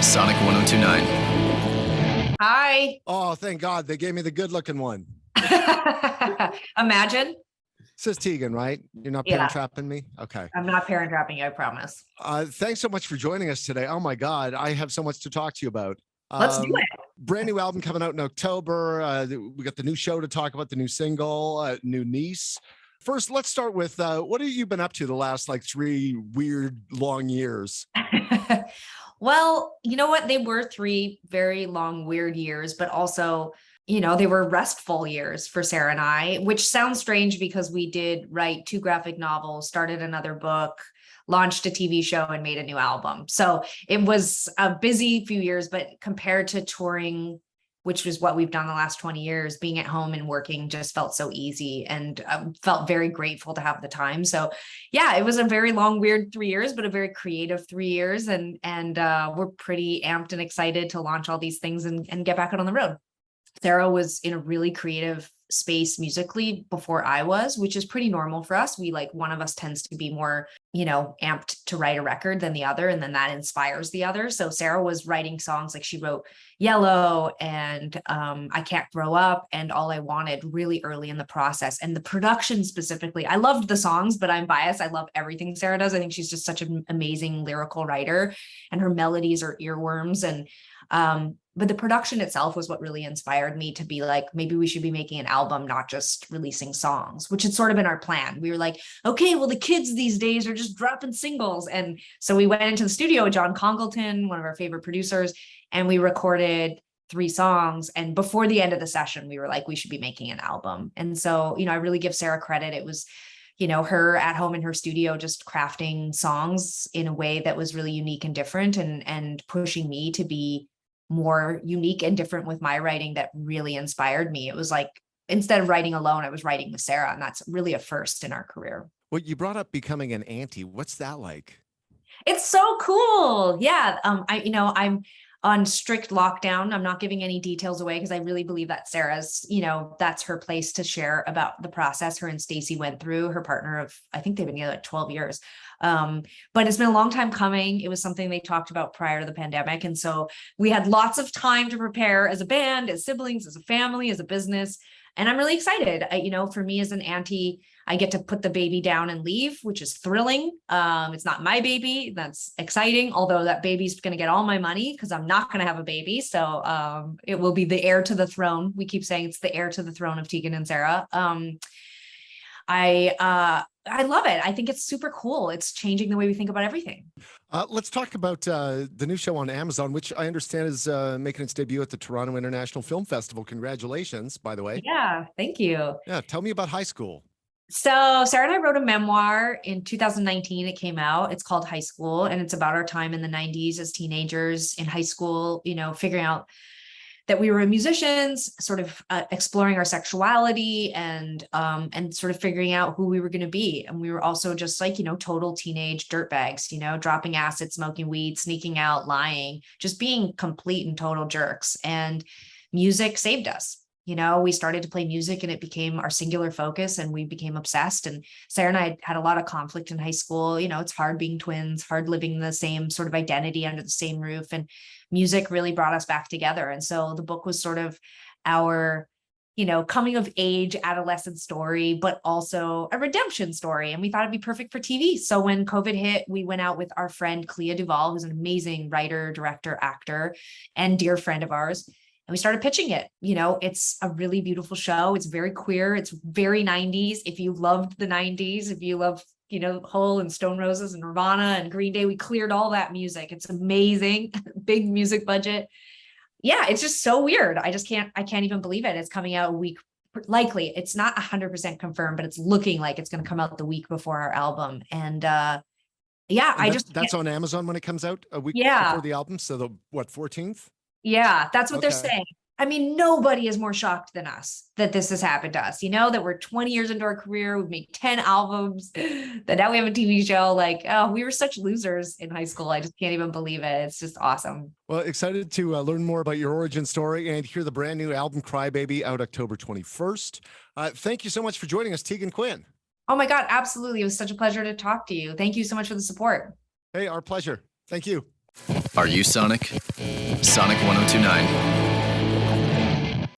Sonic 1029. Hi. Oh, thank God. They gave me the good looking one. Imagine. Says Tegan, right? You're not Yeah. parent trapping me? Okay. I'm not parent trapping you, I promise. Thanks so much for joining us today. Oh my God. I have so much to talk to you about. Let's do it. Brand new album coming out in October. We got the new show to talk about, the new single, new niece. First, let's start with what have you been up to the last like 3 weird long years? Well, you know what? They were 3 very long, weird years, but also, they were restful years for Sarah and I, which sounds strange because we did write 2 graphic novels, started another book, launched a TV show, and made a new album. So it was a busy few years, but compared to touring, which was what we've done the last 20 years, being at home and working just felt so easy, and felt very grateful to have the time. So yeah, it was a very long, weird 3 years, but a very creative 3 years. And we're pretty amped and excited to launch all these things and get back out on the road. Sarah was in a really creative space musically before I was, which is pretty normal for us. One of us tends to be more, amped to write a record than the other, and then that inspires the other. So Sarah was writing songs like she wrote Yellow and I Can't Grow Up and All I Wanted really early in the process. And the production specifically, I loved the songs, but I'm biased. I love everything Sarah does. I think she's just such an amazing lyrical writer, and her melodies are earworms. And but the production itself was what really inspired me to be like, maybe we should be making an album, not just releasing songs, which had sort of been our plan. We were like, okay, well, the kids these days are just dropping singles. And so we went into the studio with John Congleton, one of our favorite producers, and we recorded 3 songs. And before the end of the session, we were like, we should be making an album. And so, I really give Sarah credit. It was, her at home in her studio, just crafting songs in a way that was really unique and different, and pushing me to be more unique and different with my writing that really inspired me. It was like, instead of writing alone, I was writing with Sarah, and that's really a first in our career. Well, you brought up becoming an auntie. What's that like? It's so cool. Yeah. I'm on strict lockdown. I'm not giving any details away because I really believe that Sarah's, that's her place to share about the process her and Stacey went through, her partner of, I think they've been together like 12 years. But it's been a long time coming. It was something they talked about prior to the pandemic. And so we had lots of time to prepare as a band, as siblings, as a family, as a business. And I'm really excited. For me as an auntie, I get to put the baby down and leave, which is thrilling. It's not my baby. That's exciting. Although that baby's going to get all my money because I'm not going to have a baby. So it will be the heir to the throne. We keep saying it's the heir to the throne of Tegan and Sarah. I love it. I think it's super cool. It's changing the way we think about everything. Let's talk about the new show on Amazon, which I understand is making its debut at the Toronto International Film Festival. Congratulations, by the way. Yeah, thank you. Yeah, tell me about High School. So Sarah and I wrote a memoir in 2019. It came out. It's called High School, and it's about our time in the 90s as teenagers in high school, figuring out that we were musicians, sort of exploring our sexuality and sort of figuring out who we were going to be. And we were also just like, total teenage dirtbags, dropping acid, smoking weed, sneaking out, lying, just being complete and total jerks. And music saved us. We started to play music and it became our singular focus, and we became obsessed. And Sarah and I had a lot of conflict in high school. It's hard being twins, hard living the same sort of identity under the same roof. And music really brought us back together. And so the book was sort of our, coming of age adolescent story, but also a redemption story. And we thought it'd be perfect for TV. So when COVID hit, we went out with our friend Clea Duvall, who's an amazing writer, director, actor, and dear friend of ours. And we started pitching it. It's a really beautiful show. It's very queer. It's very 90s. If you loved the 90s, if you love, Hole and Stone Roses and Nirvana and Green Day, we cleared all that music. It's amazing. Big music budget. Yeah, it's just so weird. I can't even believe it. It's coming out a week. Likely, it's not 100% confirmed, but it's looking like it's going to come out the week before our album. And that's on Amazon when it comes out a week before the album. So the 14th? Yeah, that's what they're saying. I mean, nobody is more shocked than us that this has happened to us, that we're 20 years into our career. We've made 10 albums, that now we have a TV show. Like, oh, we were such losers in high school. I just can't even believe it. It's just awesome. Well, excited to learn more about your origin story and hear the brand new album Crybaby out October 21st. Thank you so much for joining us, Tegan Quin. Oh my God, absolutely. It was such a pleasure to talk to you. Thank you so much for the support. Hey, our pleasure. Thank you. Are you Sonic? Sonic 1029.